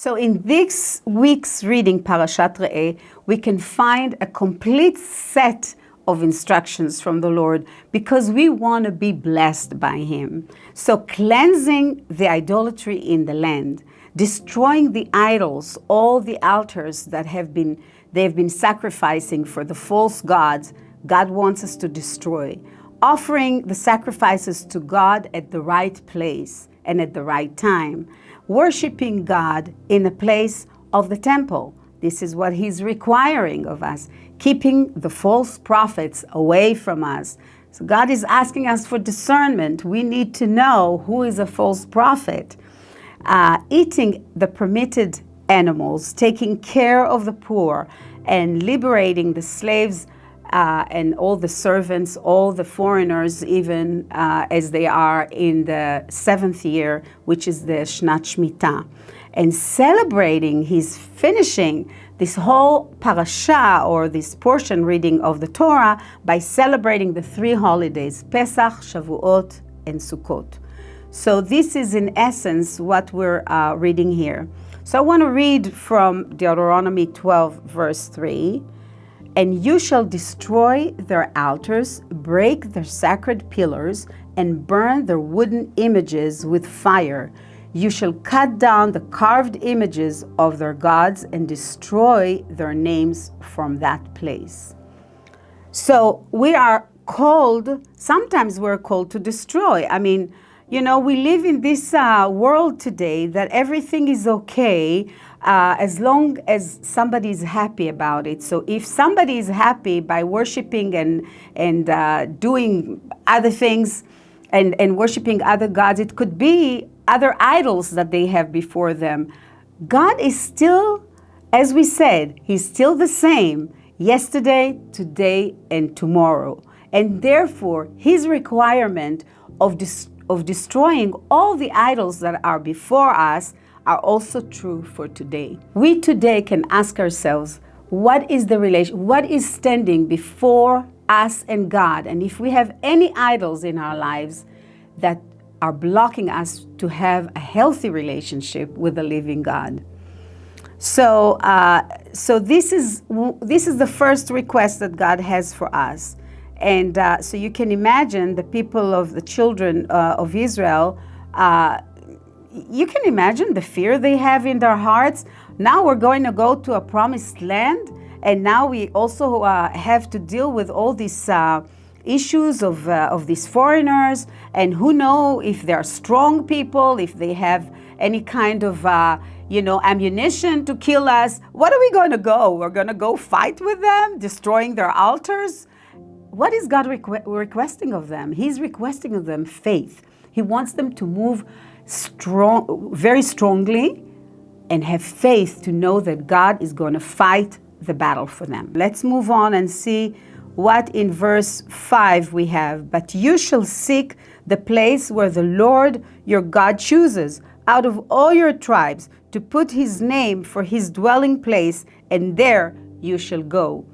So in this week's reading, Parashat Re'eh, we can find a complete set of instructions from the Lord because we want to be blessed by Him. So cleansing the idolatry in the land, destroying the idols, all the altars that they've been sacrificing for the false gods, God wants us to destroy. Offering the sacrifices to God at the right place and at the right time. Worshiping God in a place of the temple. This is what He's requiring of us. Keeping the false prophets away from us. So God is asking us for discernment. We need to know who is a false prophet. Eating the permitted animals, taking care of the poor, and liberating the slaves and all the servants, all the foreigners, even as they are in the 7th year, which is the Shnat Shemitah. And celebrating His finishing this whole parasha, or this portion reading of the Torah, by celebrating the 3 holidays, Pesach, Shavuot, and Sukkot. So this is in essence what we're reading here. So I want to read from Deuteronomy 12, verse 3. And you shall destroy their altars, break their sacred pillars, and burn their wooden images with fire. You shall cut down the carved images of their gods and destroy their names from that place. So we are called, sometimes we're called to destroy. I mean, you know, we live in this world today that everything is okay as long as somebody is happy about it. So if somebody is happy by worshiping and doing other things and worshiping other gods, it could be other idols that they have before them. God is still, as we said, He's still the same yesterday, today, and tomorrow. And therefore, His requirement of destroying all the idols that are before us are also true for today. We today can ask ourselves, what is the relation? What is standing before us and God? And if we have any idols in our lives that are blocking us to have a healthy relationship with the living God. So this is the first request that God has for us. And so you can imagine the people of the children of Israel, you can imagine the fear they have in their hearts. Now we're going to go to a promised land, and now we also have to deal with all these issues of these foreigners, and who know if they're strong people, if they have any kind of ammunition to kill us. What are we going to go? We're going to go fight with them, destroying their altars? What is God requesting of them? He's requesting of them faith. He wants them to move very strongly and have faith to know that God is going to fight the battle for them. Let's move on and see what in verse 5 we have. But you shall seek the place where the Lord your God chooses out of all your tribes to put His name for His dwelling place, and there you shall go.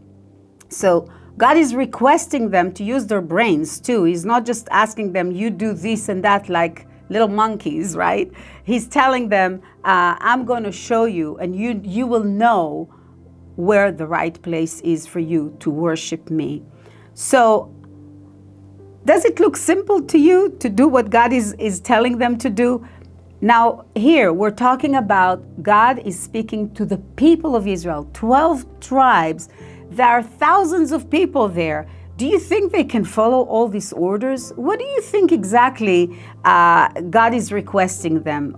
So God is requesting them to use their brains too. He's not just asking them, you do this and that like little monkeys, right? He's telling them, I'm going to show you, and you will know where the right place is for you to worship me. So does it look simple to you to do what God is telling them to do? Now here we're talking about God is speaking to the people of Israel, 12 tribes. There are thousands of people there. Do you think they can follow all these orders? What do you think exactly God is requesting them?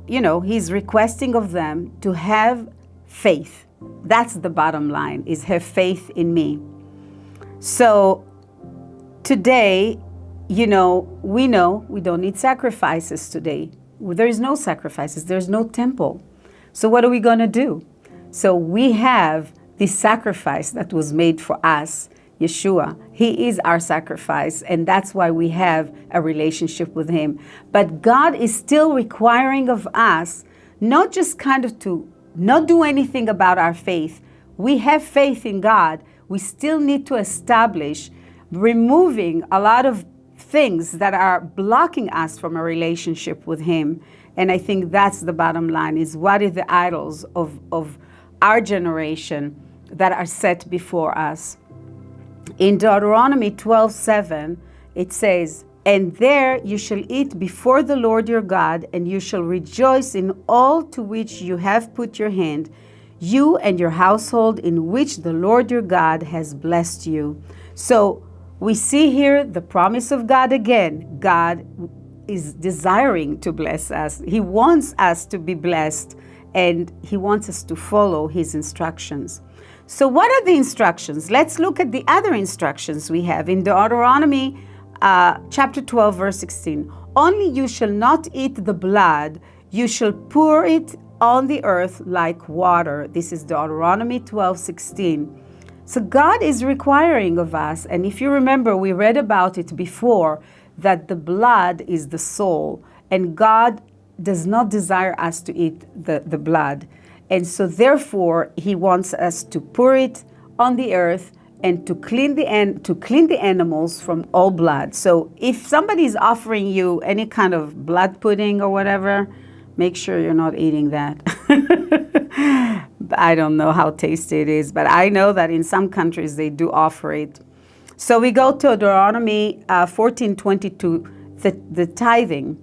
He's requesting of them to have faith. That's the bottom line, is have faith in me. So today, we know we don't need sacrifices today. There is no sacrifices. There's no temple. So what are we going to do? So we have this sacrifice that was made for us, Yeshua. He is our sacrifice, and that's why we have a relationship with Him. But God is still requiring of us not just kind of to not do anything about our faith. We have faith in God. We still need to establish removing a lot of things that are blocking us from a relationship with Him. And I think that's the bottom line, is what are the idols of our generation that are set before us. In Deuteronomy 12:7, it says, "And there you shall eat before the Lord your God, and you shall rejoice in all to which you have put your hand, you and your household in which the Lord your God has blessed you." So we see here the promise of God again. God is desiring to bless us. He wants us to be blessed, and He wants us to follow His instructions. So what are the instructions? Let's look at the other instructions we have in Deuteronomy chapter 12, verse 16. "Only you shall not eat the blood, you shall pour it on the earth like water." This is Deuteronomy 12:16. So God is requiring of us, and if you remember, we read about it before, that the blood is the soul, and God does not desire us to eat the blood. And so therefore, He wants us to pour it on the earth and to clean the animals from all blood. So if somebody is offering you any kind of blood pudding or whatever, make sure you're not eating that. I don't know how tasty it is, but I know that in some countries they do offer it. So we go to Deuteronomy 14:22, the tithing,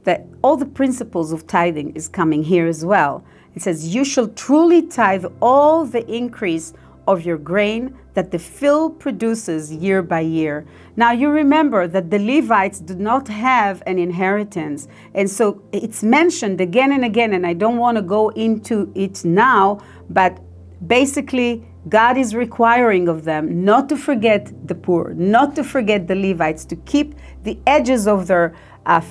that all the principles of tithing is coming here as well. It says, "You shall truly tithe all the increase of your grain that the field produces year by year." Now you remember that the Levites did not have an inheritance. And so it's mentioned again and again, and I don't want to go into it now, but basically God is requiring of them not to forget the poor, not to forget the Levites, to keep the edges of their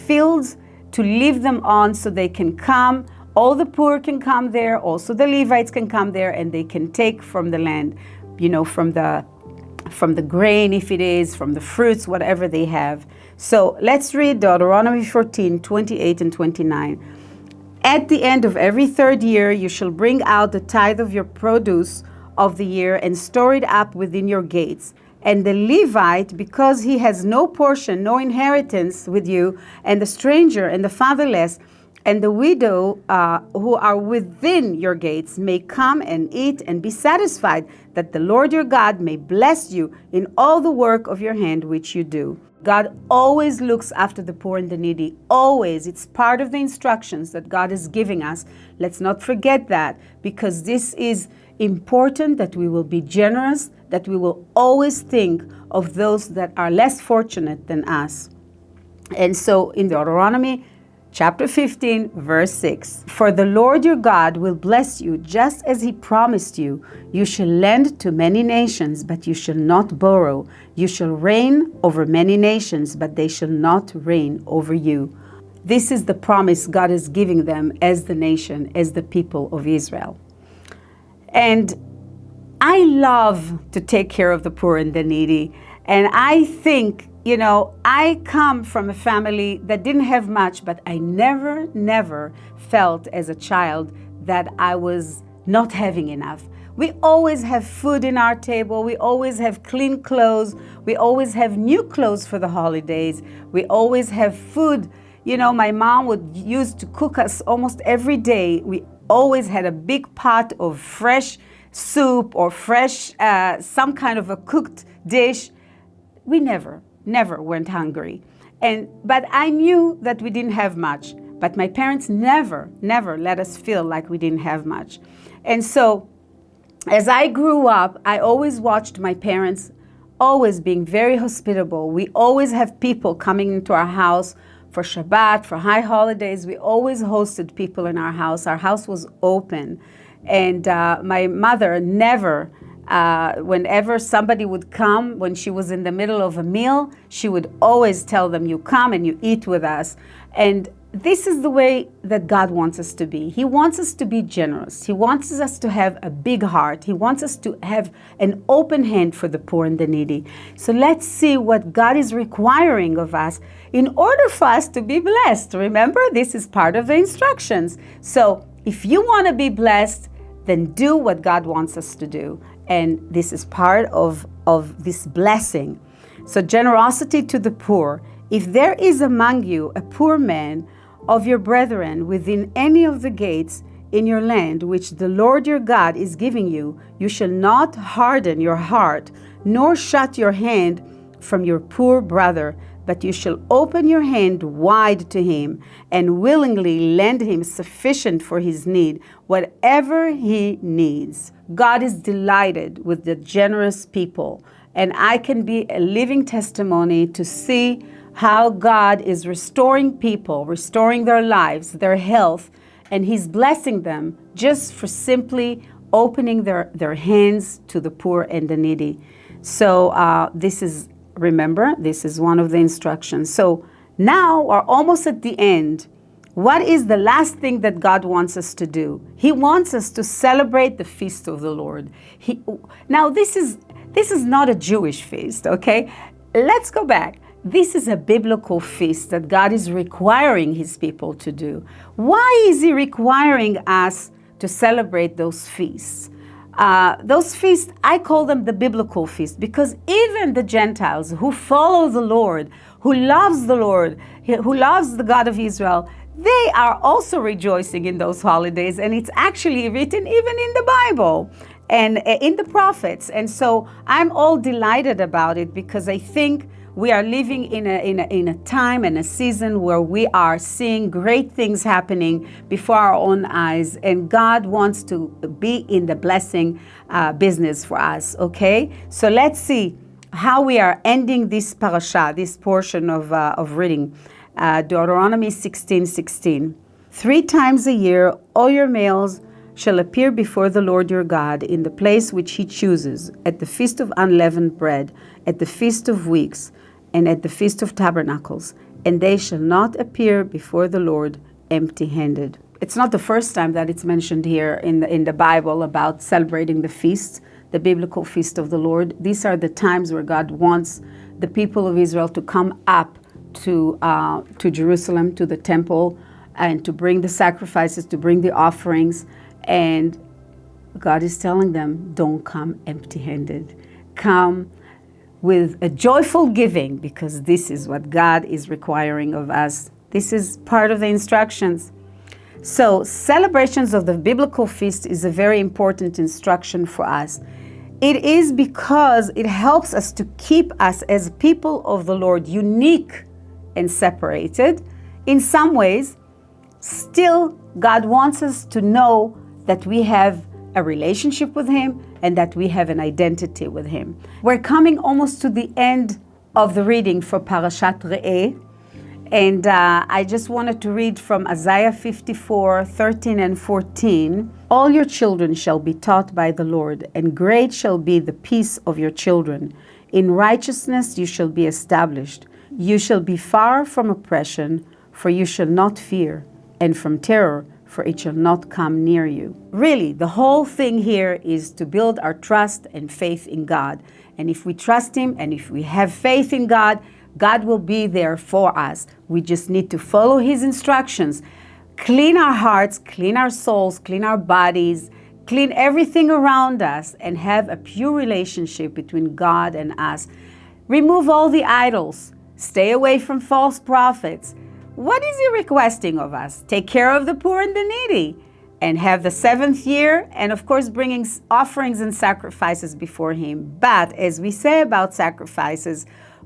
fields, to leave them on so they can come. All the poor can come there, also the Levites can come there, and they can take from the land, from the grain, if it is, from the fruits, whatever they have. So let's read Deuteronomy 14:28 and 29. "At the end of every third year, you shall bring out the tithe of your produce of the year and store it up within your gates. And the Levite, because he has no portion, no inheritance with you, and the stranger and the fatherless, and the widow who are within your gates may come and eat and be satisfied, that the Lord your God may bless you in all the work of your hand which you do." God always looks after the poor and the needy, always. It's part of the instructions that God is giving us. Let's not forget that, because this is important, that we will be generous, that we will always think of those that are less fortunate than us. And so in Deuteronomy chapter 15, verse 6, "For the Lord your God will bless you just as He promised you. You shall lend to many nations, but you shall not borrow. You shall reign over many nations, but they shall not reign over you." This is the promise God is giving them as the nation, as the people of Israel. And I love to take care of the poor and the needy. And I think, I come from a family that didn't have much, but I never felt as a child that I was not having enough. We always have food in our table. We always have clean clothes. We always have new clothes for the holidays. We always have food. My mom would use to cook us almost every day. We always had a big pot of fresh soup or fresh, some kind of a cooked dish. We never went hungry. But I knew that we didn't have much. But my parents never let us feel like we didn't have much. And so as I grew up, I always watched my parents always being very hospitable. We always have people coming into our house for Shabbat, for high holidays. We always hosted people in our house. Our house was open. And my mother never, whenever somebody would come, when she was in the middle of a meal, she would always tell them, "You come and you eat with us." And this is the way that God wants us to be. He wants us to be generous. He wants us to have a big heart. He wants us to have an open hand for the poor and the needy. So let's see what God is requiring of us in order for us to be blessed. Remember, this is part of the instructions. So if you want to be blessed, then do what God wants us to do. And this is part of this blessing. So generosity to the poor. If there is among you a poor man of your brethren within any of the gates in your land, which the Lord your God is giving you, you shall not harden your heart, nor shut your hand from your poor brother, but you shall open your hand wide to him, and willingly lend him sufficient for his need, whatever he needs. God is delighted with the generous people, and I can be a living testimony to see how God is restoring people, restoring their lives, their health, and He's blessing them just for simply opening their hands to the poor and the needy. So remember, this is one of the instructions. So now we're almost at the end. What is the last thing that God wants us to do? He wants us to celebrate the feast of the Lord. Now this is not a Jewish feast, okay? Let's go back. This is a biblical feast that God is requiring His people to do. Why is He requiring us to celebrate those feasts? Those feasts, I call them the biblical feast, because even the Gentiles who follow the Lord, who loves the Lord, who loves the God of Israel, they are also rejoicing in those holidays, and it's actually written even in the Bible and in the prophets. And so I'm all delighted about it, because I think we are living in a time and a season where we are seeing great things happening before our own eyes, and God wants to be in the blessing business for us, okay? So let's see how we are ending this parasha, this portion of reading. Deuteronomy 16:16. 3 times a year all your males shall appear before the Lord your God in the place which He chooses, at the feast of unleavened bread, at the feast of weeks, and at the feast of tabernacles, and they shall not appear before the Lord empty-handed. It's not the first time that it's mentioned here in the Bible about celebrating the feasts, the biblical feast of the Lord. These are the times where God wants the people of Israel to come up to Jerusalem, to the temple, and to bring the sacrifices, to bring the offerings. And God is telling them, don't come empty-handed. Come with a joyful giving, because this is what God is requiring of us. This is part of the instructions. So celebrations of the biblical feast is a very important instruction for us. It is because it helps us to keep us as people of the Lord unique and separated. In some ways, still God wants us to know that we have a relationship with Him and that we have an identity with Him. We're coming almost to the end of the reading for Parashat Re'eh, and I just wanted to read from Isaiah 54:13 and 14. All your children shall be taught by the Lord, and great shall be the peace of your children. In righteousness you shall be established. You shall be far from oppression, for you shall not fear, and from terror, for it shall not come near you. Really, the whole thing here is to build our trust and faith in God. And if we trust Him and if we have faith in God, God will be there for us. We just need to follow His instructions. Clean our hearts, clean our souls, clean our bodies, clean everything around us, and have a pure relationship between God and us. Remove all the idols. Stay away from false prophets. What is He requesting of us? Take care of the poor and the needy, and have the 7th year, and of course bringing offerings and sacrifices before Him. But as we say about sacrifices,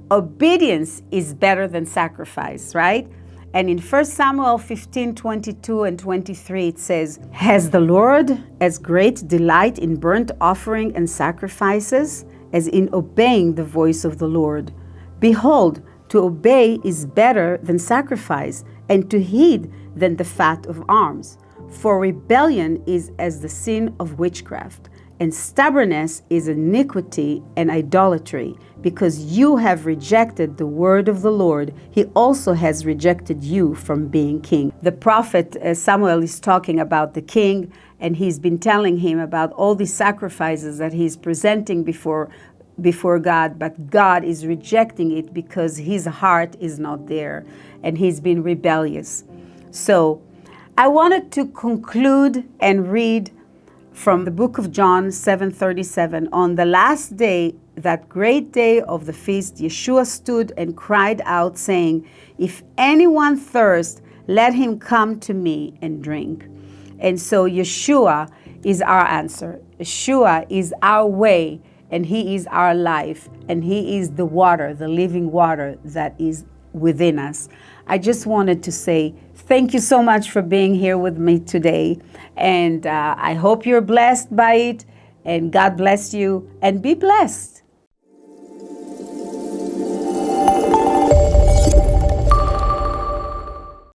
obedience is better than sacrifice, right? And in 1 Samuel 15:22 and 23 it says, has the Lord as great delight in burnt offering and sacrifices as in obeying the voice of the Lord? Behold, to obey is better than sacrifice, and to heed than the fat of arms. For rebellion is as the sin of witchcraft, and stubbornness is iniquity and idolatry. Because you have rejected the word of the Lord, He also has rejected you from being king. The prophet Samuel is talking about the king, and he's been telling him about all these sacrifices that he's presenting before God, but God is rejecting it because his heart is not there and he's been rebellious. So I wanted to conclude and read from the book of John 7:37. On the last day, that great day of the feast, Yeshua stood and cried out, saying, if anyone thirst, Let him come to me and drink. And so Yeshua is our answer. Yeshua is our way, and he is our life, and he is the water, the living water that is within us. I just wanted to say thank you so much for being here with me today, and I hope you're blessed by it, and God bless you, and be blessed.